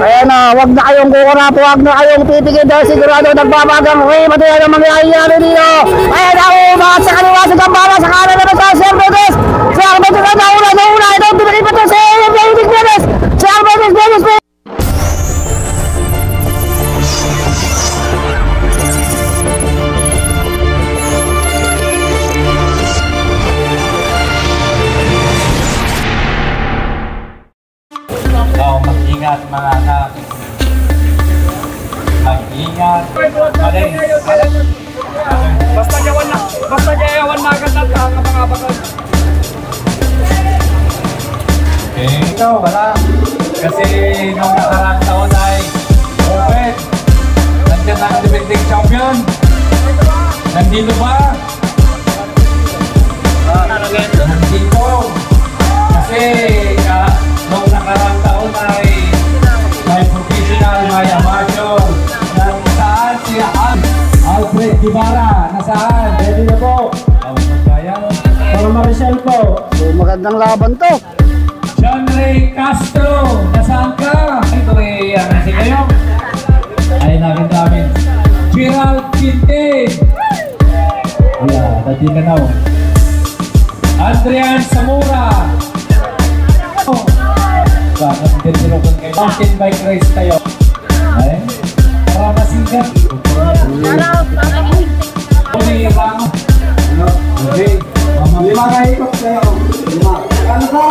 Kaya na, wag na kayong kukurapo, wag na kayong pipigil dahil sigurado nagbabagang rin. Matuloy ang mangyayari dito. Kaya na, umangat sa kaliwa sa gambara, sa kanan naman sa Cervantes. Si Cervantes na nauna. Ito, pinagin pa ito sa David Perez. Si Cervantes. Mag-ingat mga anak. Mag-ingat. Basta yawan na agad at kakabangabagod. Ikaw wala. Kasi nung nakarang taon ay open. Nandiyan ang defending champion. Nandito ba? Nandito. Kasi nung nakarang taon ay may professional, may amateur. Nasaan si Alfred Guevara? Nasaan? Ready na po. Para Maricel po. So, magandang laban to. John Ray Castro, nasaan ka? Ito ay si kayo. Ay namin. Gerald Quintin. Ayan, dati ka na. Adrian Zamora. Bakit tinulungan kayo? Mountain bike race tayo. Ay, para masingat. Okay, Ramos. Okay. 5 na ikot kayo. 5. Ano ko?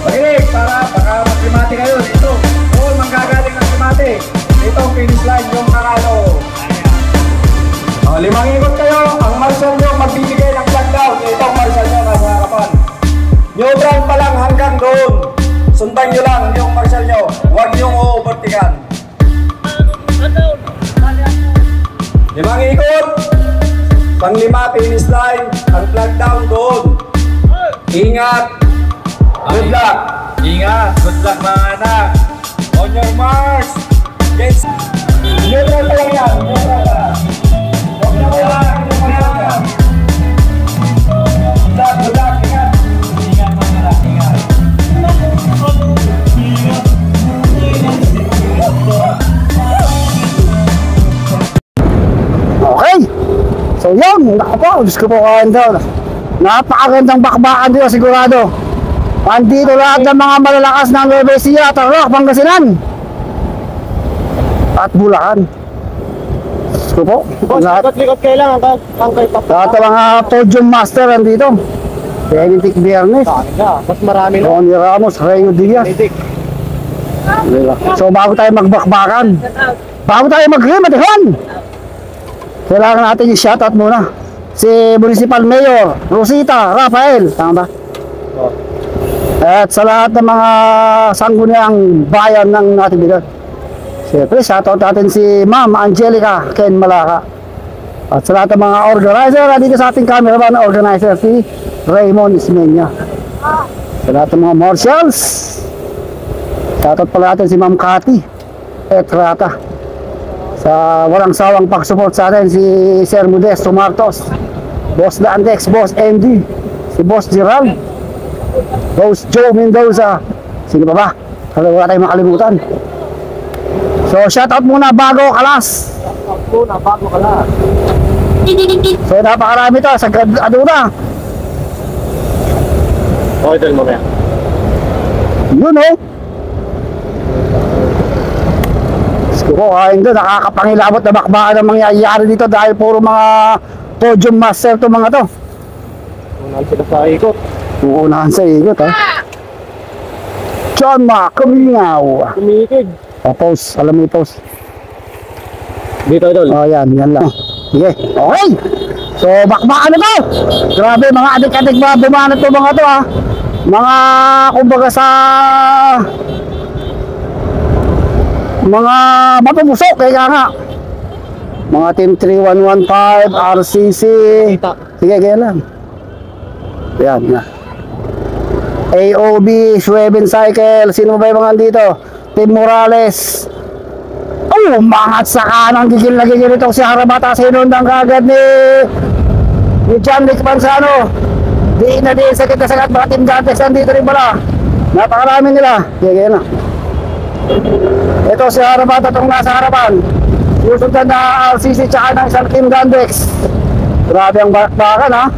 Okay, para baka mag-simati kayo dito. Oo, manggagaling ng simati. Ito ang finish line yung kakalo. 5 ikot kayo. Ang marshal nyo magbibigay ng flag down. Ito ang marshal nyo nasa harapan. Neutral pa lang hanggang doon. Sundan nyo lang yung marshal nyo. Huwag nyo overtikan. 5 ikot. Pang-5 finish line. Ang flag down doon. Ingat. Good luck. Ingat. Good luck mga anak. On your march. Yes. Neutral pa lang yan. Neutral pa lang. Okay. So yun, naku po, Diyos ko po kawan. Napakagandang bakbakan dito sigurado. Andito lahat ng mga malalakas ng Nueva Ecija, Tarlac, Pangasinan at Bulacan. Diyos ko po. Likot kailangan kay Papa. Lahat ng mga podium master andito. Benedict Viernes, Mas marami na. Ronnie Ramos, Rayo Diaz. So bago tayo magbakbakan, bago tayo mag-remedihan, kailangan natin i-shoutout muna si Municipal Mayor Rosita Rafael, tama ba? At sa lahat ng mga sangguniang bayan ng natividad. Siyempre, shoutout natin si Ma'am Angelica Ken Malaka. At sa lahat ng mga organizer, dito sa ating cameraman organizer si Raymond Ismeña. Sa lahat ng mga marshals, shoutout pala natin si Ma'am Cathy Etrata. Sa walang sawang pag-support sa atin si Sir Modesto Martos, Boss Dandex, Boss MD, si Boss Gerald, Boss Joe Mendoza, sino pa ba? Wala tayong makalimutan. So shoutout muna bago kalas. So napakarami to sa Aduna. Okay, tell mo kaya. Yun oh. Siguro kain doon, nakakapangilabot na bakbakan ang mangyayari dito dahil puro mga podium master to mga to. Unahan sila sa ikot. Uunahan sa ikot ha. John Ma, kumingaw. Kumikig. Pause, alam mo yung pause. Dito idol. Oh yan lang. Sige, okay. So bakbakan na to. Grabe mga adik-adik mga bumanat to mga to ha. Mga kumbaga sa mga mapupusok kaya nga. Mga team 3115, RCC. Sige, kaya lang. Yan na. AOB, Schweben Cycle. Sino ba yung mga dito? Team Morales. Oh, umangat sa kanang gigil na gigil itong si Harabata. Sinundang kagad ni John Nick Panzano. Di na din sakit na sagat mga Team Dantex nandito rin pala. Napakarami nila. Sige na. Ito si harapan, tatong nasa harapan. Susundan na RCC tsaka ng isang Team Dantex. Grabe ang bakbakan ha.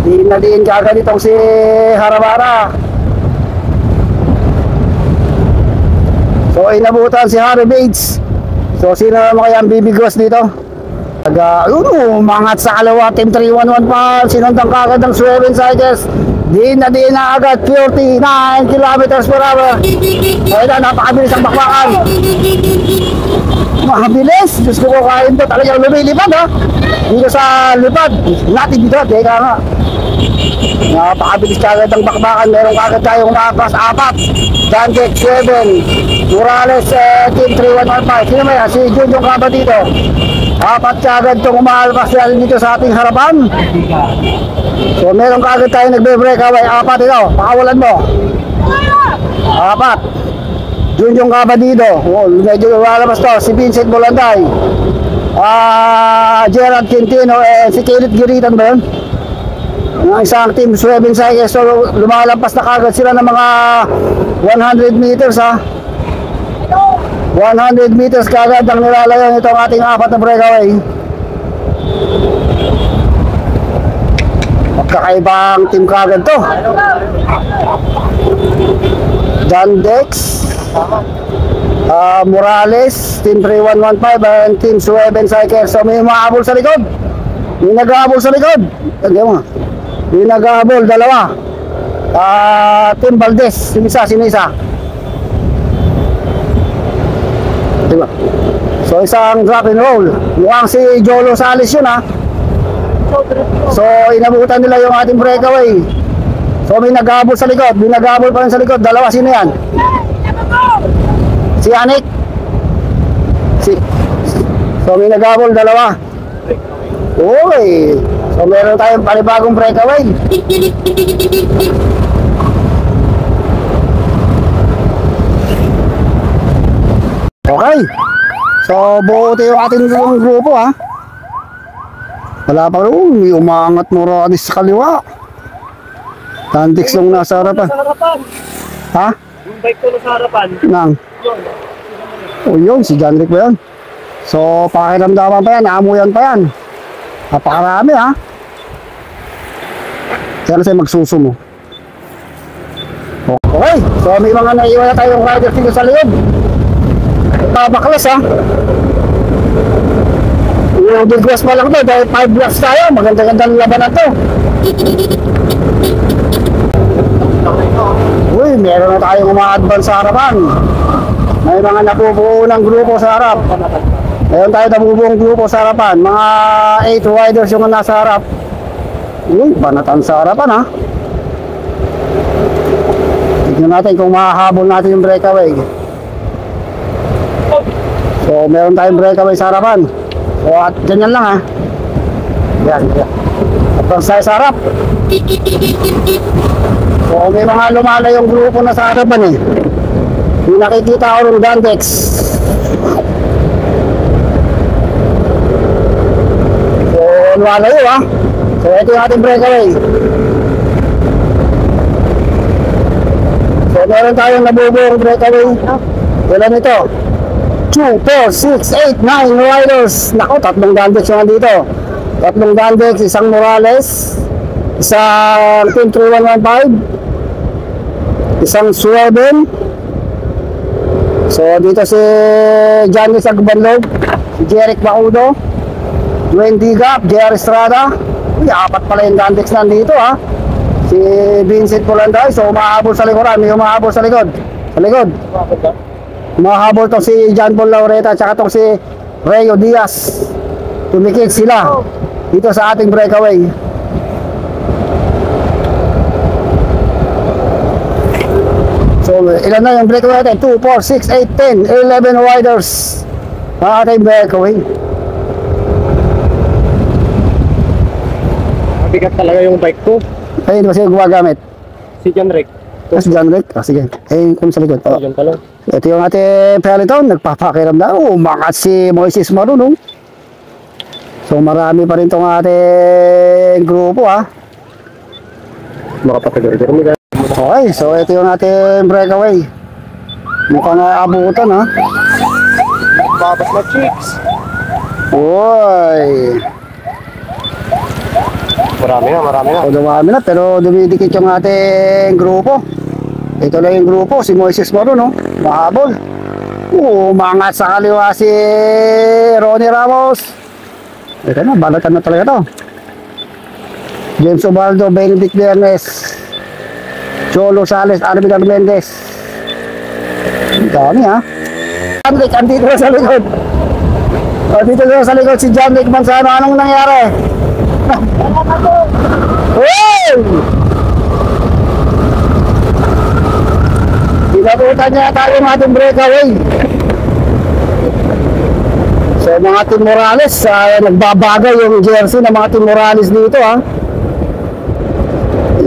Di na din kagad itong si Harabara. So inabutan si Harry Bates. So sino naman kaya ang bibigwas dito? Umangat sa kalawa, Team 311 pa, sinundang kagad ng 7 cycles. Di na agad, 49 kilometers per hour. Ayun na, napakabilis ang bakbakan. Mabilis, Diyos ko kain to, talagang lumilipad ha. Dito sa lipad, natin dito, teka nga. Napakabilis kagad ang bakbakan, meron kagad tayong nakapas 4. Dantex 7, Morales Team 3115. Sino ba yan? Si Junjong Kaba dito. 4 kagad itong umahalpas natin dito sa ating harapan. So meron kagad tayo nagbe-breakaway. 4 ito, pakawalan mo. 4 Junjong Kaba dito. Medyo lumalabas to. Si Vincent Bolanday, Gerald Quintino, si Kelly Giritan ba yun? Ang isang Team 7 cycles. So lumalampas na kagad sila ng mga 100 meters ha. 100 meters kagad ang nilalayan ito ang ating 4 na breakaway. Magkakaibang team kagad to. Dantex, Morales, Team 3115 and Team 7 cycles. So may umahabol sa likod. May nag-ahabol sa likod. May nag-ahabol, dalawa. Team Valdez, sino isa? Diba? So isang drop and roll. Mukhang si Jolo Salis yun ha. So inabutan nila yung ating breakaway. So may nag-ahabol sa likod. May nag-ahabol pa rin sa likod. Dalawa, sino yan? Si Anik. So may nag-ahabol, dalawa. Uy. So meron tayong panibagong breakaway. Okay. So buo ito yung ating grupo ha. Wala pa rin. May umangat mo rin sa kaliwa. Dantex yung nasa harapan. Sa harapan. Ha? Yung bike ko sa harapan. Nang? O yun, si John Rick ba yun? So pakiramdaman pa yan, aamuyan pa yan. Napakarami ha. Kaya sa'yo magsusumo. Okay, so may mga naiwan na tayong riders dito sa loob. Baklas ha. Yung bigwas pa lang to dahil 5 blocks tayo. Maganda-gandang labanan to. Uy, meron na tayong uma-advance sa harapan. May mga napubuo ng grupo sa harap. Meron tayo nabubuong grupo sa harapan. Mga 8 riders yung nasa harap. Uy, banatan sa harapan ha. Tignan natin kung mahahabol natin yung breakaway. So meron tayong breakaway sa harapan. So at ganyan lang ha. Yan. Advance tayo sa harap. So may mga lumala yung grupo na sa harapan eh. Yung nakikita ko ng Dantex. So lumalayo ha. So ito yung ating breakaway. So meron tayong nabubuong breakaway. Ilan ito? 2, 4, 6, 8, 9 riders. Naku, 3 Dantex yung dito. 3 Dantex, isang Morales, isang Team 3115, isang Sueben. So dito si Johnny Sagbanlog, si Jeric Baudo, Dwayne Digap, Jerry Estrada. Uy, 4 pala yung Dantex nandito ha. Si Vincent Polanday. So umahabol sa likuran. May umahabol sa likod. Sa likod umahabol tong si John Paul Laureta at tong si Rayo Diaz. Tumikit sila dito sa ating breakaway. So ilan na yung breakaway natin? 2, 4, 6, 8, 10, 11 riders ang ating breakaway. Mabigat talaga yung bike ko. Ay, hindi ba siya gumagamit? Si John Rick. Si John Rick? Sige. Eh, kung sa likod. Oh. Yun pala. Ito yung ating peloton. Nagpapakiramdam. Umangat si Moises Marunong. So marami pa rin itong ating grupo ha. makapatagal-tagal nila. Okay, so ito yung ating breakaway. Mukhang aabutan ha. Babat na chicks. Uy. Marami na. O dumami na pero dumidikit yung ating grupo. Ito na yung grupo, si Moises Maro no. Mahabol. Umangat sa kaliwa si Ronnie Ramos. Ito na, balatan na talaga to. James Obaldo, Benedict Bernes, Cholo Sales, Arvin Armendez. Ang dami ha. Jamlik, andito na sa likod. Dito na sa likod si Jamlik Manzano. Anong nangyari? Hey! Pinabutan niya tayo ng ating breakaway. So mga Team Morales, nagbabagay yung jersey ng mga Team Morales dito ha.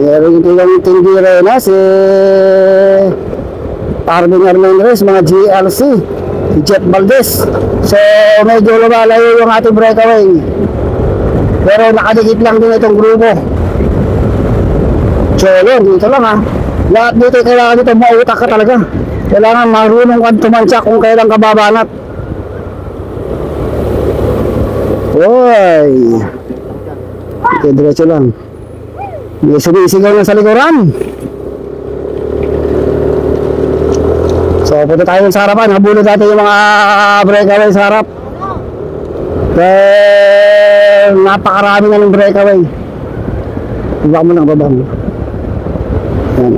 Meron yung tindira na si Arvin Armendez, mga GLC, si Jeff Valdez. So medyo lumalayo yung ating breakaway. Pero nakadikit lang din itong grupo. Cholo, dito lang ha. Lahat dito kailangan dito mautak ka talaga. Kailangan marunong kang tumansya kung kailan ka babanat. Uy. Ito, diretso lang. May sumisigaw na sa likuran. So punta tayo sa harapan. Habulin natin yung mga breakaway sa harap. Dahil napakarami na ng breakaway. Baba mo lang, baba mo. Yan.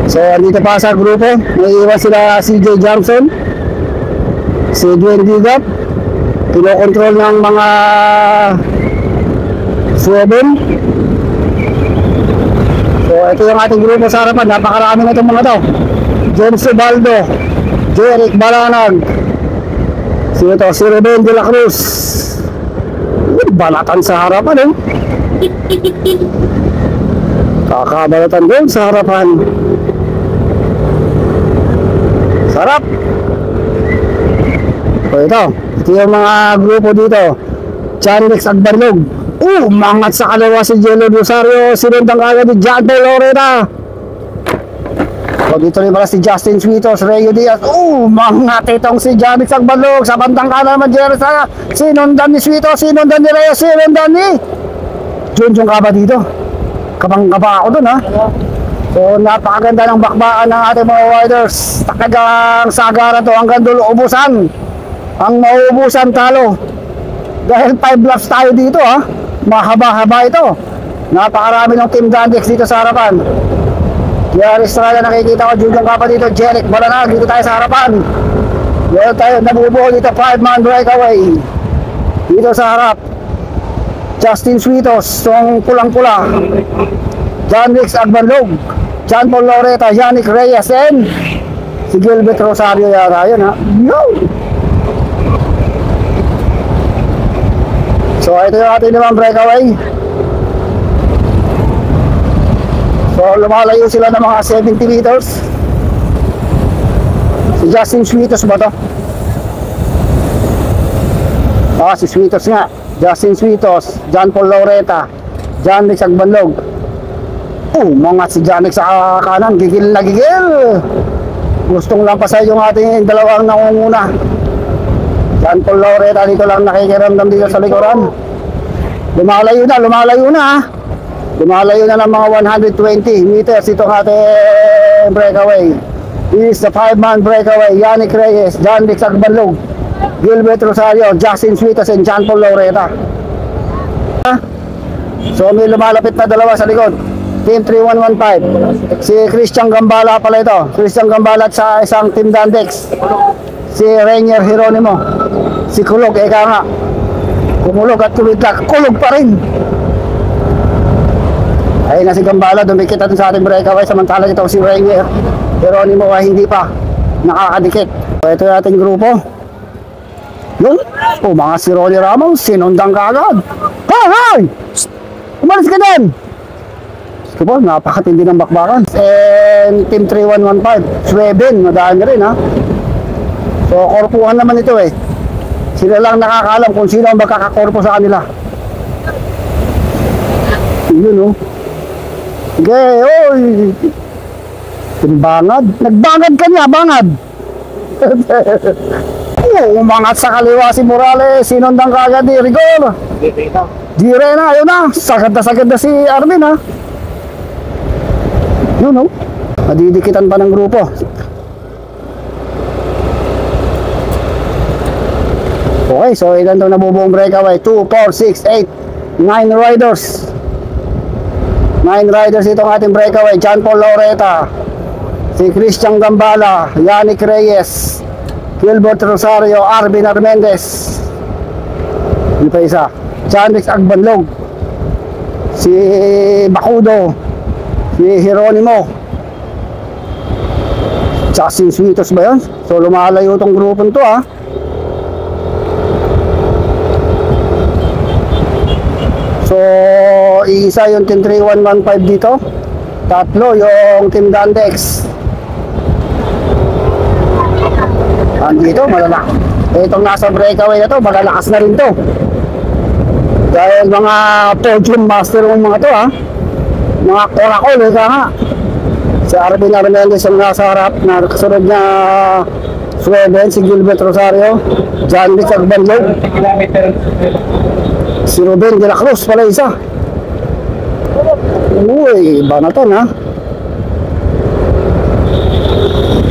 So andito pa sa grupo. May iwan sila CJ Johnson, si Dwayne Digap. Kinokontrol ng mga Sueben. So ito yung ating grupo sa harapan. Napakarami na itong mga to. James Ubaldo, Jeric Balanag, si Ruben de la Cruz. Balatan sa harapan eh. Kakabalatan doon sa harapan. Sarap. So ito yung mga grupo dito. Chanrex Agbarlog. Mangat sa kalawa si Jello Rosario. Sinundang agad ni John Paul Loreta. So dito rin pala si Justin Suitos, Rayo Diaz. Mangat itong si Janix Agbarlog. Sa bandang kanan naman Jerry Sara. Sinundan ni Suitos, sinundan ni Rayo, sinundan ni Junjung Kaba dito. Kabang-kaba ako dun ha. So napakaganda ng bakbaan ng ating mga riders. Talagang sagara to hanggang dulo ubusan. Ang mauubusan talo. Dahil 5 laps tayo dito ha. Mahaba-haba ito. Napakarami ng Team Dandex dito sa harapan. Kaya Estrada nakikita ko Junjung Kaba dito. Jeric Balanag dito tayo sa harapan. Dito tayo nabubuo dito 5-man breakaway. Dito sa harap Justin Suitos, yung pulang-pula. Janrix Agbarlog, John Paul Loreta, Yannick Reyes, and si Gilbert Rosario yata yun ha. Yo! So ito yung ating limang breakaway. So lumalayo sila ng mga 70 meters. Si Justin Suitos ba to? Si Suitos nga. Justin Suitos, John Paul Loreta, Janrix Agbarlog. Mangat si Janrix sa kanan, gigil na gigil. Gustong lampasan yung ating dalawang nangunguna. John Paul Loreta dito lang nakikiramdam dito sa likuran. Lumalayo na ha. Lumalayo na ng mga 120 meters itong ating breakaway. This is the 5-man breakaway. Yannick Reyes, Janrix Agbarlog, Gilbert Rosario, Justin Suitos, and John Paul Loreta. So may lumalapit na dalawa sa likod. Team 3115. Si Christian Gambala pala ito. Christian Gambala at sa isang Team Dandex. Si Rainier Geronimo. Si Kulog, eka nga. Kumulog at tumitak. Kulog pa rin. Ayun na si Gambala. Dumikit natin sa ating breakaway. Samantalang ito si Rainier Geronimo ay hindi pa nakakadikit. So ito yung ating grupo. Yun. Mga si Ronnie Ramos. Sinundang ka agad. Hoy! Umalis ka din! Diba, napakatindi ng bakbakan. And Team 3115, Sweben, madaan rin ha. So, korpuhan naman ito eh. Sila lang nakakaalam kung sino ang magkakakorpo sa kanila. Yun, oh. Okay, oy. Bangad. Nagbangad ka niya, bangad. Umangat sa kaliwa si Morales. Sinundang kagad ni Rigor. Dire na, ayun na. Sagad na si Arvin, ha. Yun, oh. Nadidikitan pa ng grupo. Okay, so ilan daw nabubuong breakaway? 2, 4, 6, 8, 9 riders. 9 riders itong ating breakaway. John Paul Laureta, si Christian Gambala, Yannick Reyes, Gilbert Rosario, Arvin Armendez. Hindi pa isa. Janrix Agbanlog, si Bakudo, si Jeronimo, Justin Suitos ba yun? So lumalayo itong grupon to, ha. So, isa yung Team 3115 dito. Tatlo yung Team Dandex. Andito, malalakas. Itong nasa breakaway na to, malalakas na rin to. Dahil mga podium master ng mga to, ha. Mga korakol, ika nga. Si Arvin Armendez yung nasa harap, na kasunod na Sweden, si Gilbert Rosario, John Vic Agbanlog, si Ruben de la Cruz pala isa. Uy, iba na to, ha.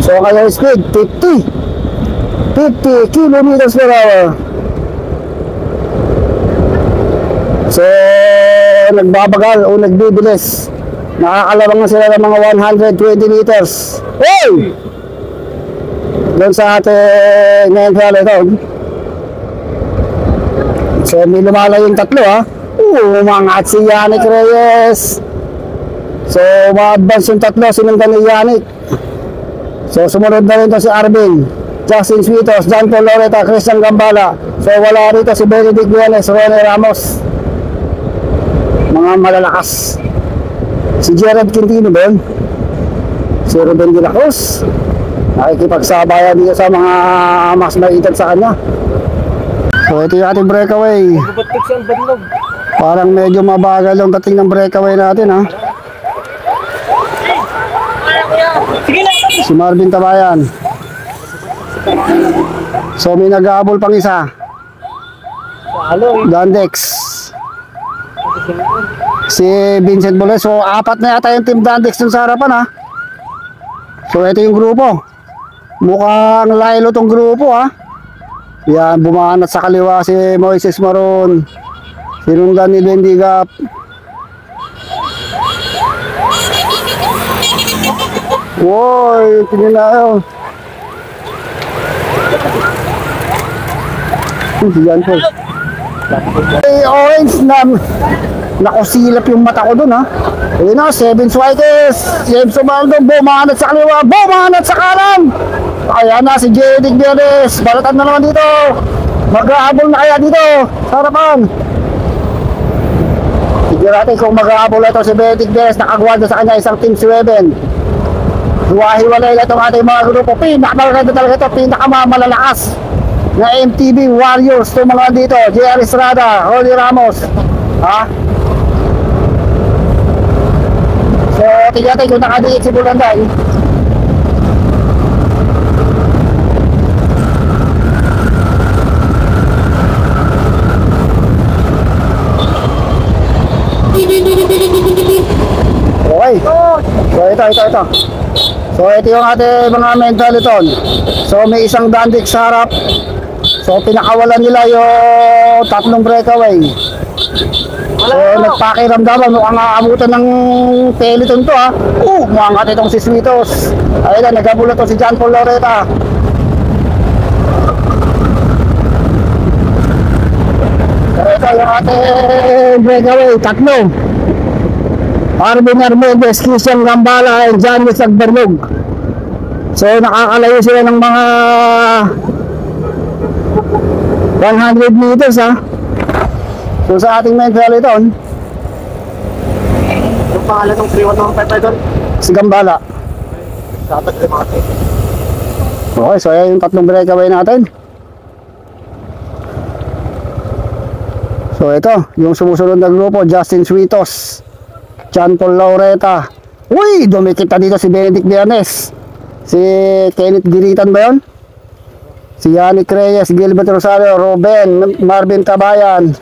So kaya speed 50 kilometers per hour. So nagbabagal o nagbibilis. Nakakalabang na sila ng mga 120 meters. Hey! Doon sa ating ngayon pala ito. So may lumalayo yung tatlo, ha. Umangat si Yannick Reyes. So ma-advance yung tatlo, sinundan ni Yannick. So sumunod na rin ito si Arvin, Justin Suitos, John Paul Laureta, Christian Gambala. So wala rito si Benedict Villanes, Ronnie Ramos. Mga malalakas. Si Gerard Quintino ba yun? Si Ruben de la Cruz, nakikipagsabayan dito sa mga mas maitan sa kanya. So ito yung ating breakaway. Parang medyo mabagal yung dating ng breakaway natin, ha. Si Marvin Tabayan. So may nag-aabol pang isa. Dandex. Si Vincent Boles. So apat na yata yung Team Dandex dun sa harapan, ha. So ito yung grupo. Mukhang laylo tong grupo, ha. Yan, bumanat sa kaliwa si Moises Maron, sinundan ni Bendigap. Woy, tingnan na yun. Yan po. Hey, orange na nakusilap yung mata ko dun, ha. Ayun na, 7 Suarez, James Ubaldo, bumanat sa kaliwa, bumanat sa kanan. Ayan na si Jedic Viernes. Balatan na naman dito. Mag-aabol na kaya dito sa harapan. Sige natin kung mag-aabol ito si Jedic Viernes. Nakagwada sa kanya isang Team 7. Hiwa-hiwalay na itong ating mga grupo. Pinakamaganda talaga ito, pinakamalalakas na MTV Warriors. Itong mga dito, JR Estrada, Rolly Ramos, ha. So tingnan natin kung nakadiit si Bulanday. Okay. So ito. So ito yung ating mga mentaliton. So may isang Dandex sa harap. So pinakawalan nila yung tatlong breakaway. So nagpakiramdaman, mukhang aabutan ng peloton to, ha. Mukhang itong si Suitos. Ayun na, nagabula to si John Paul Laureta. So ito yung ating breakaway, tatlo. Arvin Armendez, Christian Gambala, and John Luis Agbanlog. So nakakalayo sila ng mga 100 meters, ha. So sa ating main peloton, Yung pangalan ng 3115 doon? si Gambala. Dapat limate. Okay, so ayan yung tatlong breakaway natin. So ito, yung sumusunod na grupo, Justin Suitos, John Paul Laureta. Uy, dumikit na dito si Benedict Villanes. Si Kenneth Giritan ba yun? Si Yannick Reyes, Gilbert Rosario, Ruben, Marvin Cabayan.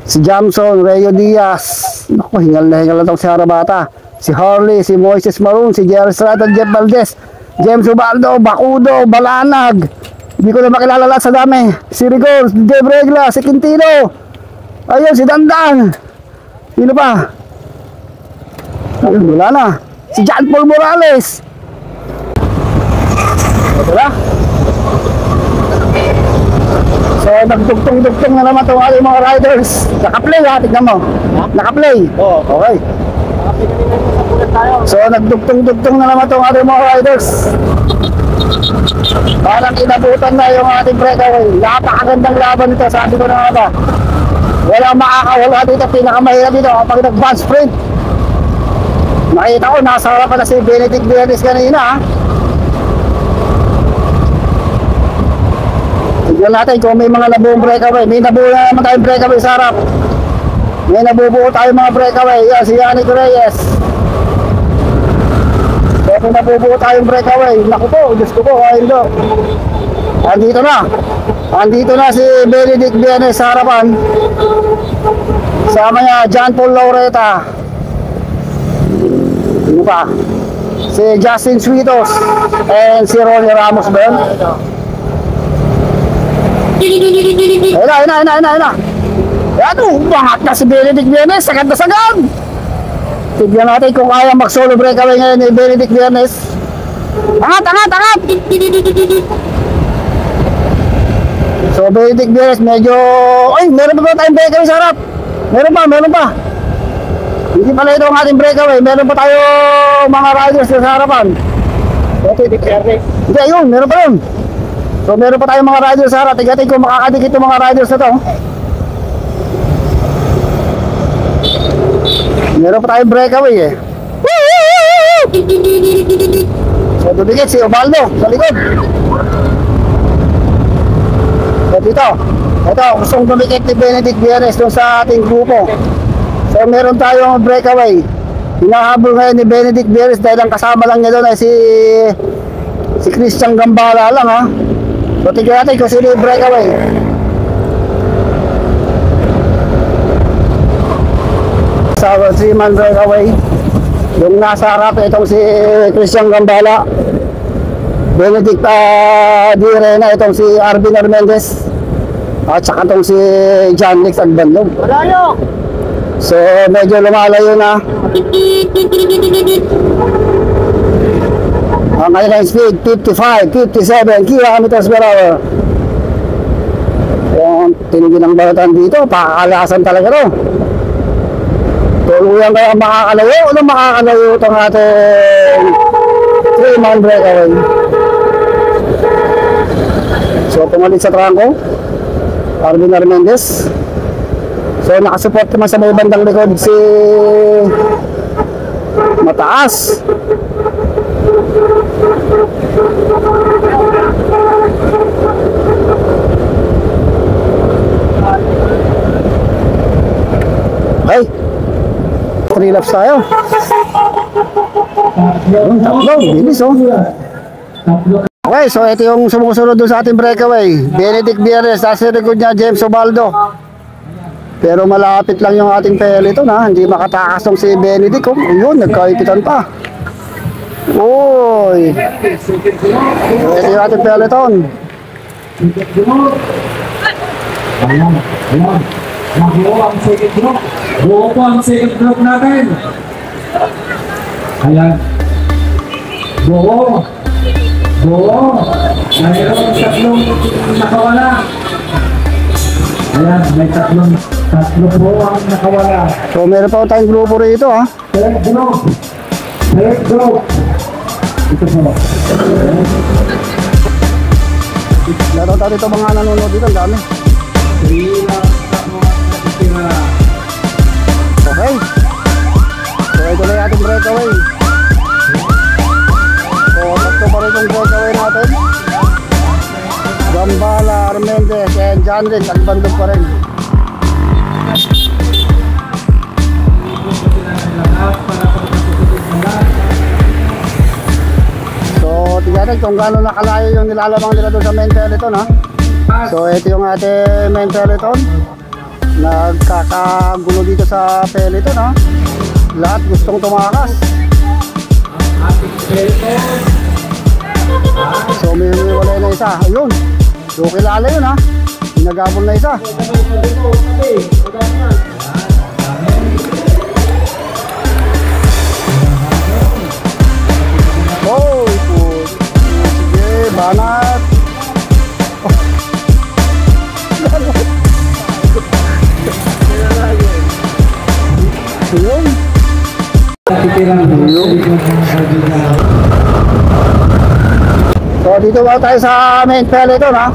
Si Jamson, Rayo Diaz. Naku, hingal na itong si Harabata. Si Harley, si Moises Maroon, si Jerry Estrada, Jeff Valdez, James Ubaldo, Bacudo, Balanag. Hindi ko na makilala lahat sa dami. Si Rigor, si Dave Regla, si Quintino. Ayun, si Dandan. Sino pa? Ayun, wala na. Si John Paul Morales. Ito na. So, nagtugtong-tugtong na naman itong ating mga riders. Naka-play ha, tignan mo. Naka-play. Oo. Okay. So, nagtugtong-tugtong na naman itong ating mga riders. Parang inabutan na yung ating breakaway. Napakagandang laban nito, sabi ko na nga ba. Walang makakawala dito, pinakamahirap dito kapag nag-band sprint. Nakita ko, nasa harapan na si Benedict Villanes kanina ha. Tignan natin kung may mga nabuong breakaway. May nabuo na naman tayong breakaway sa harap. May nabubuo tayong mga breakaway. Yan, si Yannick Reyes. So, may nabubuo tayong breakaway. Naku po, Diyos ko po, ayun do. Andito na. Andito na si Benedict Villanes sa harapan. Sama niya, John Paul Laureta. Sino pa? Si Justin Suitos. And si Ronnie Ramos ba yun? Ayun na. Ayan, umangat na si Benedict Villanes. Sagad na sagad. Tignan natin kung kaya mag-solo breakaway ngayon ni Benedict Villanes. Angat! So, Benedict Villanes medyo... Ay, meron pa tayong breakaway sa harap. Meron pa. Hindi pala ito ang ating breakaway. Meron pa tayo mga riders sa harapan. Hindi, ayun, meron pa rin. So, meron pa tayong mga riders sa harap. Tignan kung makakadikit yung mga riders na to. Meron pa tayong breakaway eh. So, dudikit si Ubaldo sa likod. So, dito. Ito, gustong dumikit ni Benedict Villanes dun sa ating grupo. So, meron tayong breakaway. Hinahabol ngayon ni Benedict Villanes dahil ang kasama lang niya doon ay si Christian Gambala lang ha. So, tignan natin kung sino yung breakaway. Sa 3-man breakaway, yung nasa harap itong si Christian Gambala, Benedict Direna, itong si Arvin Armendez, at saka itong si John Nix Agbandong. So, medyo lumalayo na. Ang kanilang speed, 55, 57 kilometers per hour. Yung tinigin ng balatan dito, pakakalasan talaga ito. Tuluyan kaya makakalayo o na makakalayo itong ating 3-man breakaway. So, pumalit sa trangko, Arvin Armendez. So, nakasupport naman sa may bandang likod si Mataas. Ay! 3 laps tayo. Tatlo, bilis oh. Okay, so ito yung sumusunod doon sa ating breakaway. Benedict Villanes, nasa likod niya James Ubaldo. Pero malapit lang yung ating peloton ha. Hindi makatakas ng si Benedict. Oh, yun, nagkaipitan pa. Uy. Ito yung ating peloton. Mag-buo ang second group. Buo po ang second group natin. Ayan. Buo. Mayroong tatlong nakawala. Ayan, may tatlo po ang nakawala. So meron pa tayong grupo rito ha. Third group. Ito po. Laro tayo dito mga nanonood dito, ang dami. Okay. So ito na yung ating breakaway. So tatlo pa rin yung breakaway natin. Gambala, Armendez, and John Rick, nagbandog pa rin. natin kung gaano nakalayo yung nilalamang nila doon sa main peloton, ha. So ito yung ating main peloton. Nagkakagulo dito sa peloton, ha. Lahat gustong tumakas. So may wala na isa. Ayun. So kilala yun, ha. Nagabol na isa. Oh, sige, banat. Ayun. So dito ba tayo sa main peloton, ha?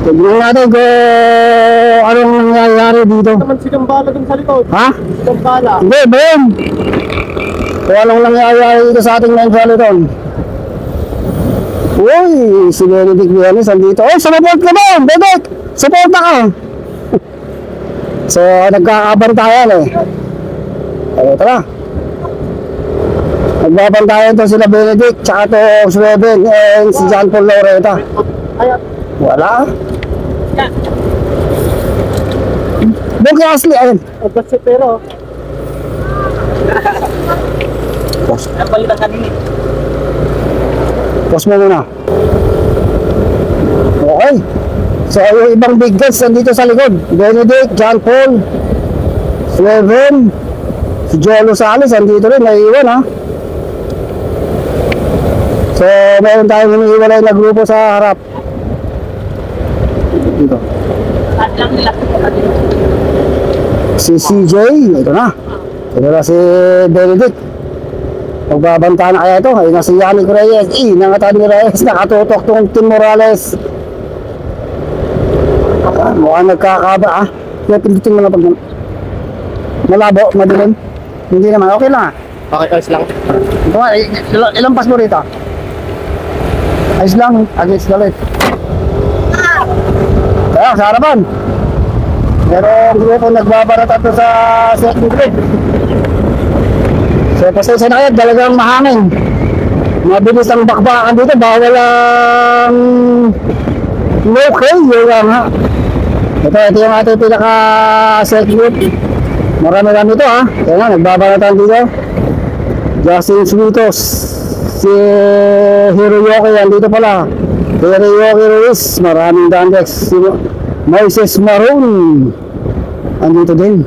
Tignan natin kung anong nangyayari dito. Naman si Gambala dun sa likod. Ha? Si Gambala. Hindi, Ben! Kung anong nangyayari dito sa ating main peloton. Uy, si Benedict Villanes andito. Oh, sumuport ka ba? Benedict! Suporta ka! So, nagkakabantayan eh. Ay, tara. Nagbabantayan to sila Benedict, tsaka to Sweben, and si John Paul Laureta. Wala. Doon kay Ashley, ayun. Kasi pero. Pause mo muna. Okay. So, yung ibang big guns nandito sa likod. Benedict, John Paul, Sweben, si Jolo Salis, nandito rin, naiiwan, ha. So, meron tayong hinihiwalay na grupo sa harap. Dito. Si CJ, ito na. Ito na si Benedict. Magbabanta na kaya ito. Ayun na si Yannick Reyes. Nangatan ni Reyes. Nakatutok tong Tim Morales. Mukhang nagkakaba, ah. Kaya pindutin mo na pag malabo, madilim. Hindi naman, okay lang, ah. Okay, ayos lang. Ito nga, ilang pass mo rito? Ayos lang, against the light. Kaya, sa harapan. Merong grupo nagbabarata ito sa second group. So, pasensya na kayo, talagang mahangin. Mabilis ang bakbakan dito, bawal ang local, yun lang, ha. Ito yung ating pinaka-second group. Marami-rami ito, ha. Kaya nga, nagbabaratan dito. Justin Switos, si Hiroyoki, andito pala. Hiroyoki Ruiz, maraming dandex. Si Moises Maroon, andito din.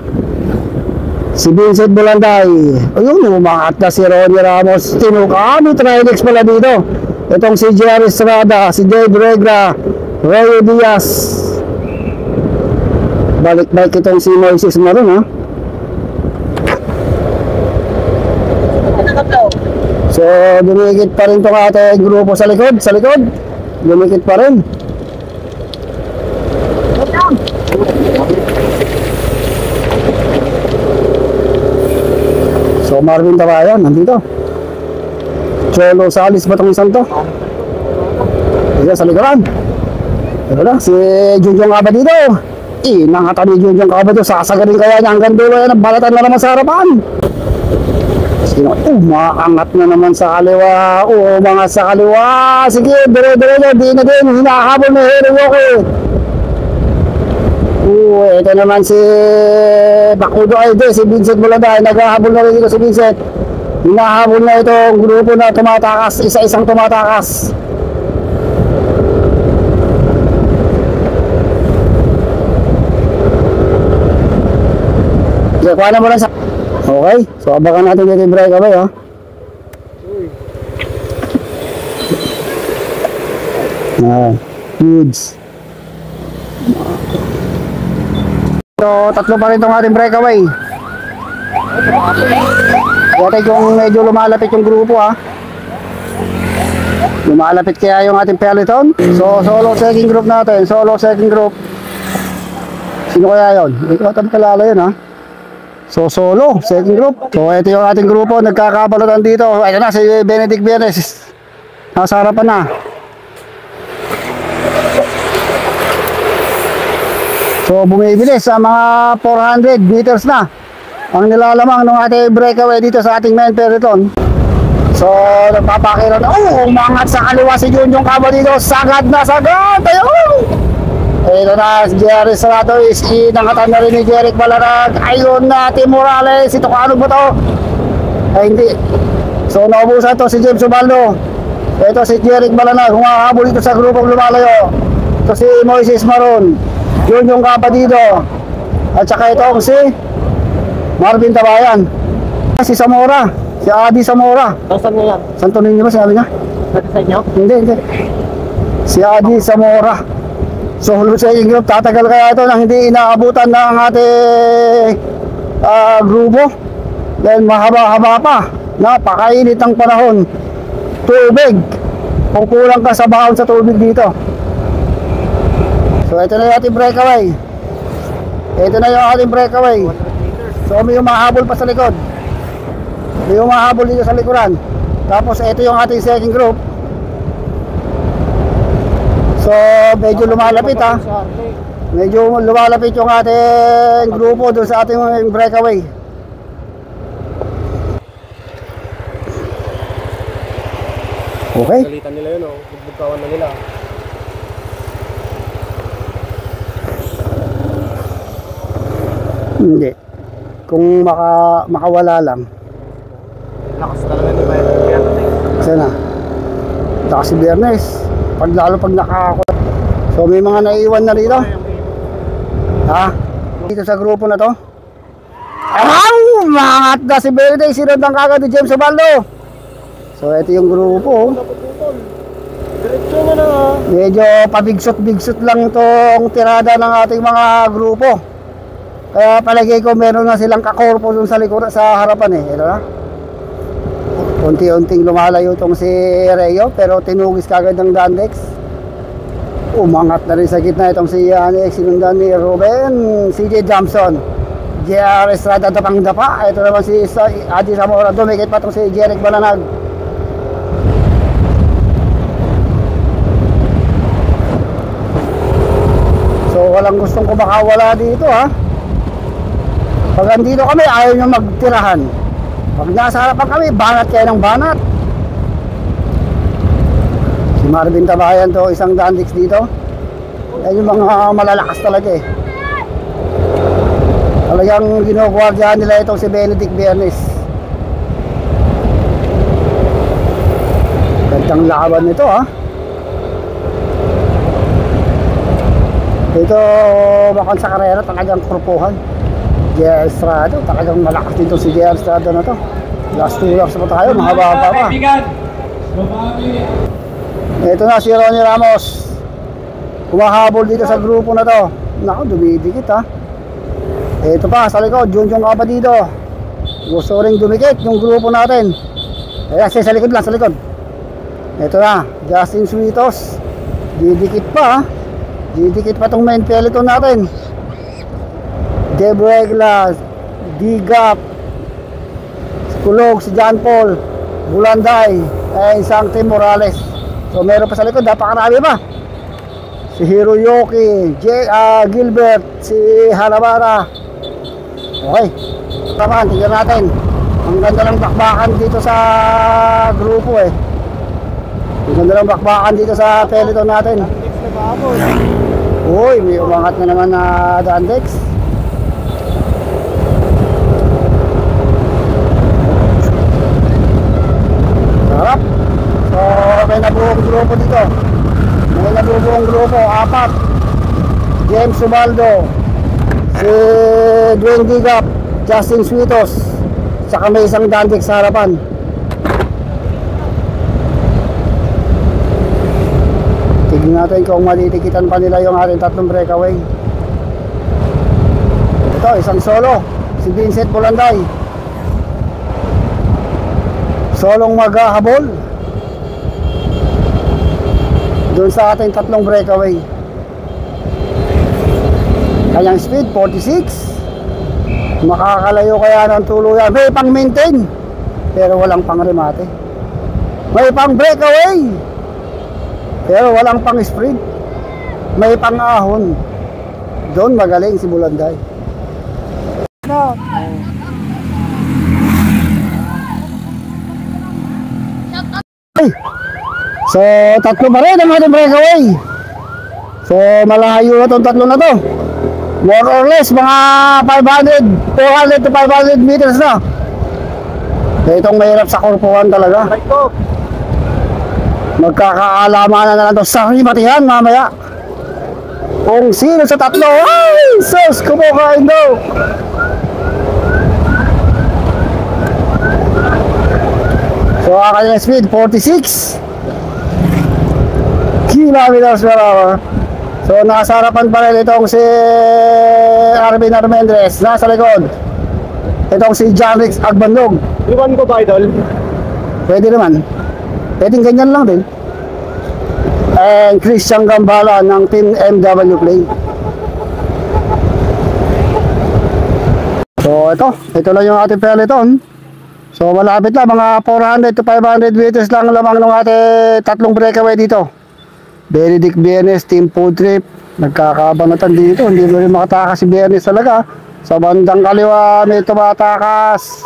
Si Vincent Bulanday, ayun, umangat na si Ronnie Ramos. Tinukami, Trinex pala dito. Itong si Jerry Estrada, si Dave Regra, Roy Diaz. Balik-balik itong si Moises Maroon, ha. So, dumikit pa rin itong ating grupo sa likod. Dumikit pa rin. So, Marvin Tabayan, nandito. Cholo Salis ba itong isang to? Ito, sa likuran. Ito na, si Junjong Aba dito. Nakata ni Junjong Aba dito. Sasagarin kaya niya hanggang dulo yan. Balatan na naman sa harapan. Umaangat na naman sa kaliwa. Umangat sa kaliwa. Sige, dire-dire. Di na din. Hinahabol na Hiroyoki. Ito naman si Bakudo Aide, si Vincent Bulanday. Naghahabol na rin dito si Vincent. Hinahabol na itong grupo na tumatakas. Isa-isang tumatakas. Kuha na mo lang sa... Okay, so abangan natin dito yung breakaway, ha. Goods. So, tatlo pa rin itong ating breakaway. Kaya kung medyo lumalapit yung grupo, ha. Lumalapit kaya yung ating peloton. So, solo second group natin. Solo second group. Sino kaya yun? Hindi ko kalala yun, ha. So, solo, second group. So, ito yung ating grupo, nagkakabalatan dito. Ito na, si Benedict Villanes. Nasa harapan na. So, bumibilis sa mga 400 meters na. ang nilalamang ng ating breakaway dito sa ating main peloton. So, nagpapakira na, umangat sa kaliwa si Junjong Cabo dito, sagad na sagad, ayun! Ito na, si Jerry Serrato is inangatan na rin ni Jeric Balarag. Ayun na, Tim Morales, ito ano ba to? Ay, hindi. So, naubusan to si James Ubaldo. Ito si Jeric Balarag, humahabol dito sa grupong lumalayo. Ito si Moises Maron, Junjong Cabo dito. At saka itong si Marvin Tabayan. Si Zamora, si Adi Zamora. Saan niya yan? Santo Niño ba sabi niya? Dati sa inyo? Hindi. Si Adi Zamora. So, hulog sa inyong tatagal kaya ito nang hindi inaabutan ng ating grupo. Dahil mahaba-haba pa. Napakainit ang panahon. Tubig. Kung kulang ka sa baon sa tubig dito. So, ito na yung ating breakaway. Ito na yung ating breakaway. So, may humahabol pa sa likod. May humahabol dito sa likuran. Tapos, ito yung ating second group. So, medyo lumalapit ha. Medyo lumalapit yung ating grupo doon sa ating breakaway. Okay. Galitan nila yun, oh. Bugbugkawan na nila. Hindi. Kung makawala lang. Lakas talaga ni Bayan. Kasi na. Lakas si Biyernes. Lalo pag nakakakuha. So may mga naiiwan na rito. Ha? Dito sa grupo na to. Mangat na si Biyernes. Sinundan kagad ni James Ubaldo. So ito yung grupo. Diretso mo na. Medyo pabigsot-bigsot lang itong tirada ng ating mga grupo. Kaya palagay ko meron na silang kakorpo dun sa likod, sa harapan eh. Ito na. Unti-unting lumalayo itong si Reo, pero tinugis kagad ng Dandex. Umangat na rin sa gitna itong si Yannick, sinundan ni Ruben, CJ Johnson, JR Estrada dapang-dapa. Ito naman si Adi Zamora, dumikit pa itong si Jeric Balanag. So walang gustong kumakawala dito ha. Pag andito kami, ayaw nyo magtirahan. Pag nasa harapan kami, banat kayo ng banat. Si Marvin Tabayan to, isang Dandex dito. Yan yung mga malalakas talaga eh. Talagang ginuguardiyahan nila itong si Benedict Biernes. Gandang laban nito ha. Ito bakang sa karera talagang kurpuhan. JR Estrada, talagang malakas dito si JR Estrada na to. Last 2 years pa tayo, mahaba pa. Ito na si Ronnie Ramos. Kumahabol dito sa grupo na to. Naku, dumidikit ha. Ito pa, sa likod, Junjong Cabo dito. Gusto rin dumikit yung grupo natin. Ayan, sa likod lang, sa likod. Ito na, Justin Suitos. Didikit pa ha. Didikit pa itong main peloton natin. Debregla, Digap, Kulog, si John Paul, Bulanday, isang Tim Morales. So meron pa sa likod, napakarami pa. Si Hiroyuki, Gilbert, si Hanabara. Okay, tama, tingnan natin. Ang ganda ng bakbakan dito sa grupo eh. Ang ganda ng bakbakan dito sa peloton natin. Uy, may umangat na naman na Dandex. Sarap. So, may nabuong grupo dito. May nabuong grupo, 4. James Ubaldo, si Dwayne Digap, Justin Suitos, saka may isang Dandex sa harapan. Tignan natin kung matitikitan pa nila yung ating tatlong breakaway. Ito, isang solo, si Vincent Bulanday. Solong maghahabol doon sa ating tatlong breakaway. Kanyang speed 46. Makakalayo kaya ng tuluyan. May pang maintain pero walang pang remate. May pang breakaway pero walang pang sprint. May pang ahon. Doon magaling si Bulanday. So, tatlo pa rin ang ating breakaway. So, malayo na itong tatlo na to. More or less, mga 400 to 500 meters na. So, itong mahirap sa Corpo 1 talaga. Right ko. Magkakaalamanan na lang ito sa himatihan mamaya. Kung sino sa tatlo, ay, sus, kumakain daw. So, ang kanyang speed, 46 kilometers per hour. So, nasa harapan pa rin itong si Arvin Armendres, nasa likod. Itong si Janrix Agbanlog. Iwan ko ba, idol? Pwede naman. Pwedeng ganyan lang din. And Christian Gambala ng Team MW Play. So, ito lang yung ating peloton. So, malapit lang, mga 400 to 500 meters lang lamang ng ating tatlong breakaway dito. Benedict Bienes, Team Food Trip, nagkakabanatan dito, hindi mo rin makatakas si Bienes talaga. Sa bandang kaliwa may tumatakas.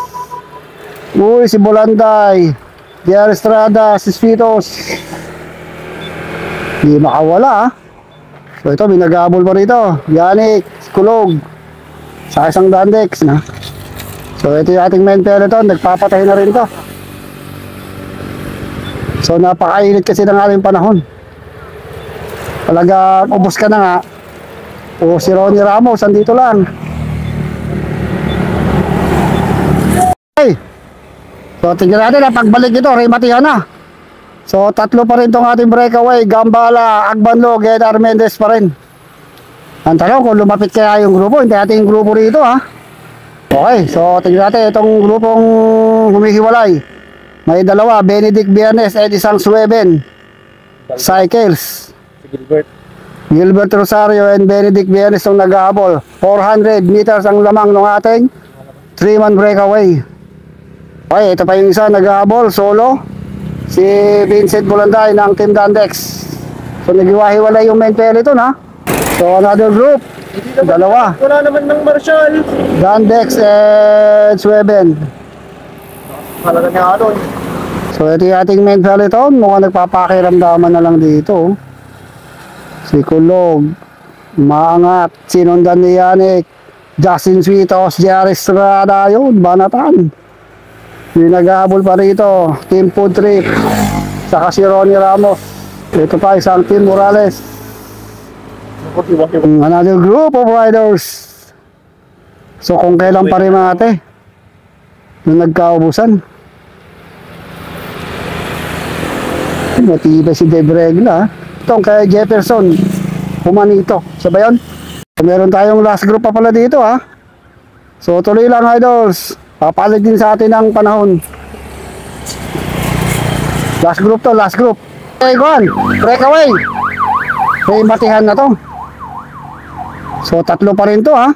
Uy, si Bolanday, Diar Estrada, si Svitos. Hindi makawala. So ito, may nag-aabol pa rito. Yannick, Kulog, sa isang Dandex na. So ito yung ating main peloton, nagpapatay na rin ito. So napakainit kasi ng ating panahon. Talaga, ubos ka na nga. O si Ronnie Ramos, andito lang. Okay. So, tingnan natin, pagbalik ito, Ray Matihan na. So, tatlo pa rin itong ating breakaway. Gambala, Agbanlog, and Armendez pa rin. Ang tanong kung lumapit kaya yung grupo, hindi natin yung grupo rito, ha. Okay, so, tingnan natin itong grupong humihiwalay. May dalawa, Benedict Bienes at isang Sueben. Cycles. Gilbert Rosario and Benedict Bienes ang nag-aabol. 400 meters ang lamang ng ating 3-man breakaway. Okay, ito pa yung isa nag-aabol, solo. Si Vincent Bulanday ng Team Dandex. So naghiwa-hiwalay yung main peloton, ha. So another group, dalawa. Wala naman ng Marshall. Dandex and Sueben. Halaga niya ano eh. So ito yung ating main peloton. Mukhang nagpapakiramdaman na lang dito. Si Kulog, maangat, sinundan ni Yannick, Justin Svitos, Jerry Estrada, yun, banatan. Yung nag-ahabol pa rito, Team Food Trip, saka si Ronnie Ramos. Ito pa, isang Team Morales. Another group of riders. So kung kailan pa rin mate, yung nagkaubusan. Matibay si Debregla, itong kay Jefferson Humanito, sabay yun. Meron tayong last group pa pala dito, ha. So tuloy lang, idols, papalit din sa atin ang panahon. Last group to, last group. Okay, go on, breakaway. May matihan na to. So tatlo pa rin to, ha.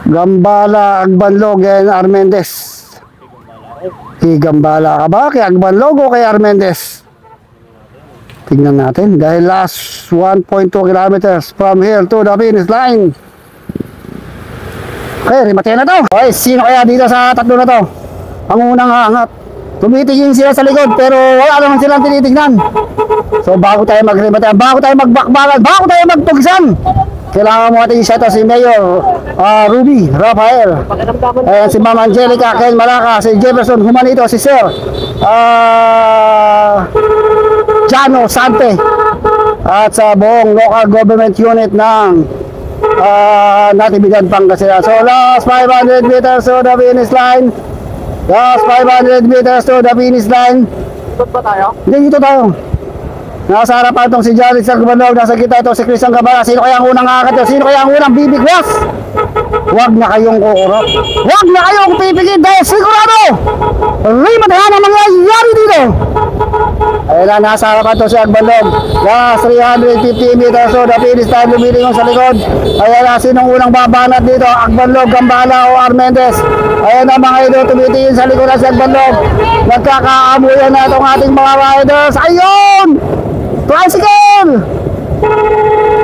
Gambala, Agbanlog, and Armendez. Kay Gambala ka ba? Kay Agbanlog o kay Armendez? Tingnan natin. Dahil last 1.2 kilometers from here to the finish line. Okay, rematay na to. Okay, sino kaya dito sa tatlo na to? Ang unang hangat. Tumitingin sila sa likod pero wala naman silang tinitignan. So bago tayo mag-rematay, bago tayo magbakbakan, bago tayo magtugisan, kailangan mo ating shout out si Mayor Ruby Rafael, si Ma'am Angelica Ken Malaca, si Jefferson Humanito, si Sir Jano Sante, at sa buong local government unit ng Natividad, Pangasinan. So last 500 meters to the finish line. Last 500 meters to the finish line. Dito ba tayo? Hindi, dito tayo. Nasa harapan itong si Jared Sagmanog, nasa kita ito si Christian Gabala. Sino kaya ang unang akit? Sino kaya ang unang bibigwas? Huwag na kayong kukurap. Huwag na kayong pipigil dahil sigurado rimatahan ang mangyayari dito. Ayun na, nasa harapan ito si Agbalog. Last 350 meters to the finish line, lumilingon sa likod. Ayun na, sinong unang babanat dito? Agbalog, Gambala o Armendez? Ayun na mga ito, tumitingin sa likod na si Agbalog. Nagkakaamuyan na itong ating mga riders. Ayun! Tricycle!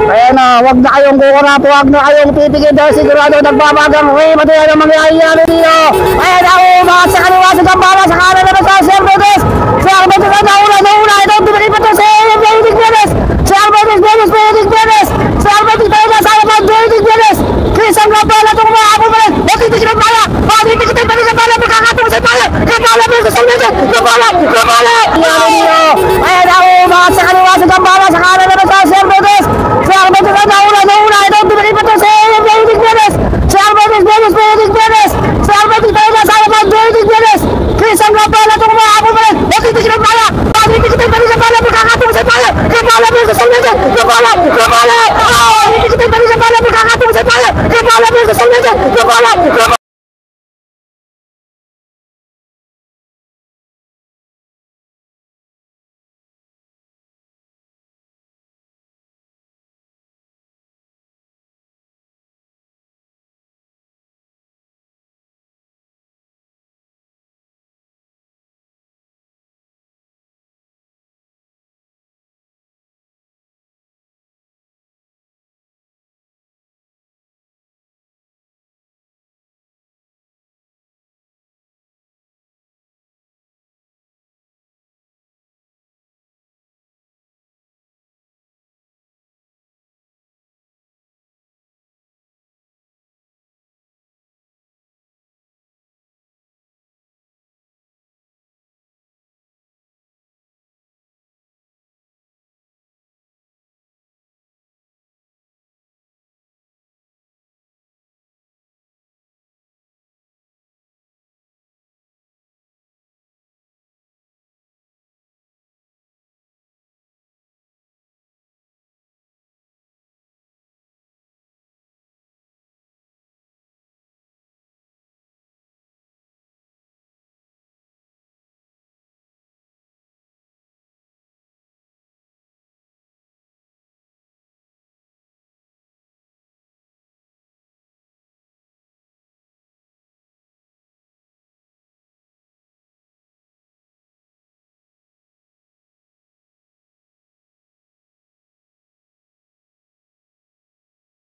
Kaya na, wag na kayong kukurap, wag na kayong pipigil dahil sigurado nagbabagang Ray Mateo ang mangyayari dito. Kaya na, umangat sa kaliwa sa gambara, sa kanan naman sa Sir Rodriguez. Sir Rodriguez, nauna, ito, pinagin pa to si